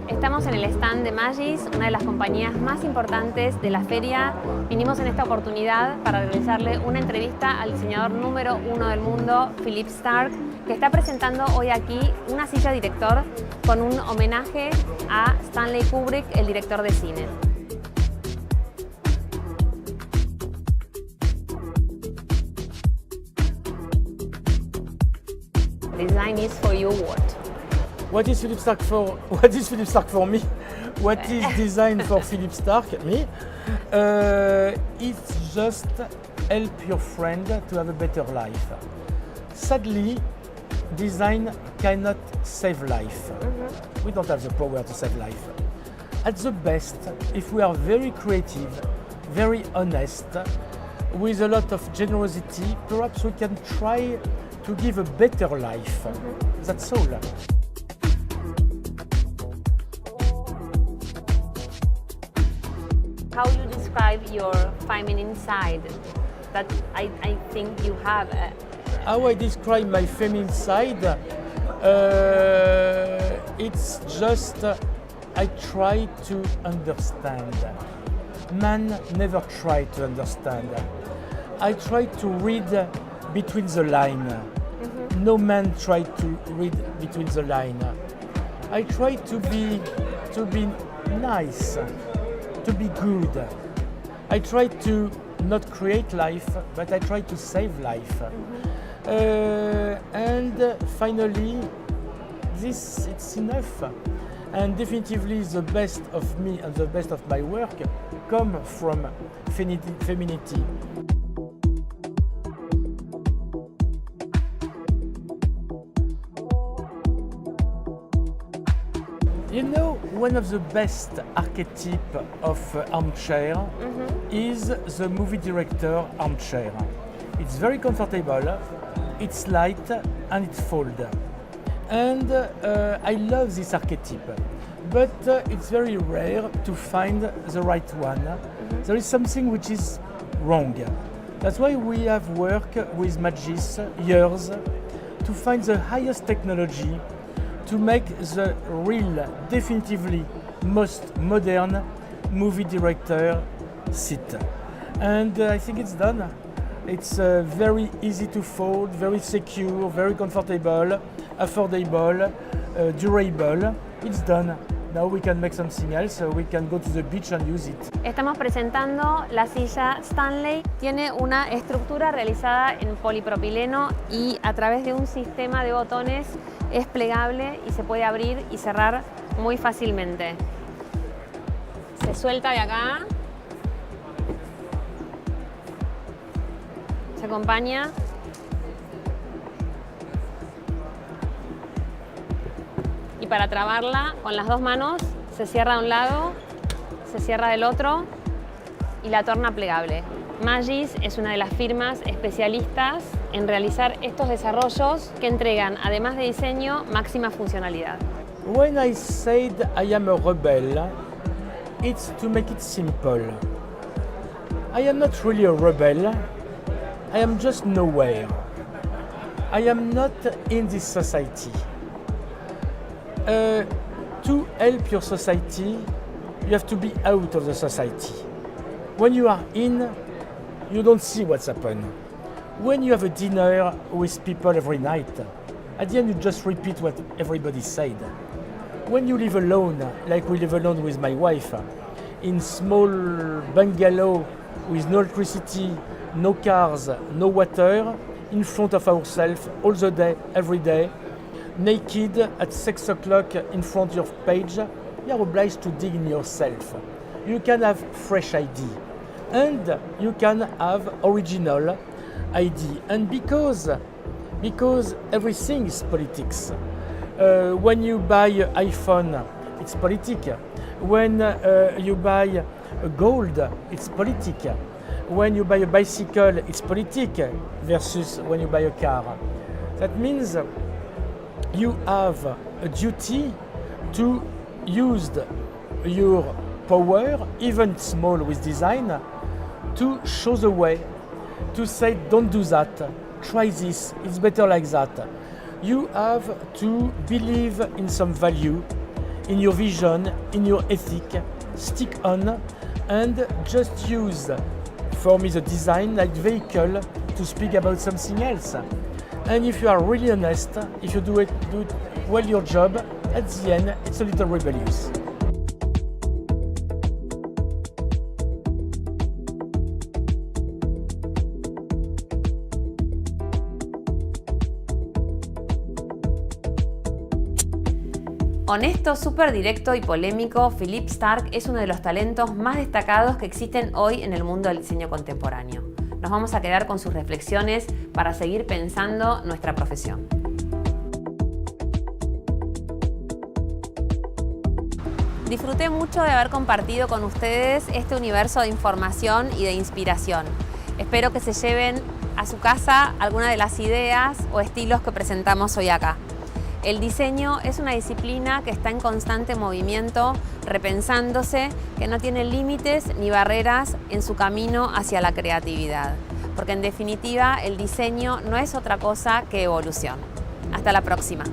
Estamos en el stand de Magis, una de las compañías más importantes de la feria. Vinimos en esta oportunidad para realizarle una entrevista al diseñador número 1 del mundo, Philippe Starck, que está presentando hoy aquí una silla director con un homenaje a Stanley Kubrick, el director de cine. Design is for you what? What is Philippe Starck for? What is Philippe Starck for me? What is design for Philippe Starck? Me? It's just help your friend to have a better life. Sadly, design cannot save life. We don't have the power to save life. At the best, if we are very creative, very honest, with a lot of generosity, perhaps we can try to give a better life. That's all. How you describe your feminine side that I think you have? How I describe my feminine side? It's just I try to understand. Man never try to understand. I try to read between the line. No man try to read between the line. I try to be nice, to be good. I try to not create life, but I try to save life. And finally, this it's enough. And definitively the best of me and the best of my work come from femininity. You know, one of the best archetypes of armchair is the movie director armchair. It's very comfortable, it's light and it folds. And I love this archetype, but it's very rare to find the right one. There is something which is wrong. That's why we have worked with Magis years to find the highest technology to make the real, definitively most modern movie director seat. And I think it's done. It's very easy to fold, very secure, very comfortable, affordable, durable. It's done. Now we can make something else, we can go to the beach and use it. Estamos presentando la silla Stanley. Tiene una estructura realizada en polipropileno y a través de un sistema de botones es plegable y se puede abrir y cerrar muy fácilmente. Se suelta de acá. Se acompaña. Y para trabarla con las dos manos se cierra de un lado, se cierra del otro y la torna plegable. Magis es una de las firmas especialistas en realizar estos desarrollos que entregan, además de diseño, máxima funcionalidad. When I said I am a rebel, it's to make it simple. I am not really a rebel. I am just nowhere. I am not in this society. To help your society, you have to be out of the society. When you are in, you don't see what's happened. When you have a dinner with people every night, at the end you just repeat what everybody said. When you live alone, like we live alone with my wife, in small bungalow with no electricity, no cars, no water, in front of ourselves all the day, every day, naked at 6 o'clock in front of your page, you are obliged to dig in yourself. You can have fresh idea and you can have original idea. And because everything is politics. When you buy an iPhone, it's politics. When you buy gold, it's politics. When you buy a bicycle, it's politics versus when you buy a car. That means you have a duty to use your power, even small with design, to show the way, to say don't do that, try this, it's better like that. You have to believe in some value, in your vision, in your ethic, stick on, and just use, for me, the design like vehicle to speak about something else. And if you are really honest, if you do it well your job, at the end, it's a little rebellious. Honesto, súper directo y polémico, Philippe Starck es uno de los talentos más destacados que existen hoy en el mundo del diseño contemporáneo. Nos vamos a quedar con sus reflexiones para seguir pensando nuestra profesión. Disfruté mucho de haber compartido con ustedes este universo de información y de inspiración. Espero que se lleven a su casa alguna de las ideas o estilos que presentamos hoy acá. El diseño es una disciplina que está en constante movimiento, repensándose, que no tiene límites ni barreras en su camino hacia la creatividad. Porque en definitiva el diseño no es otra cosa que evolución. Hasta la próxima.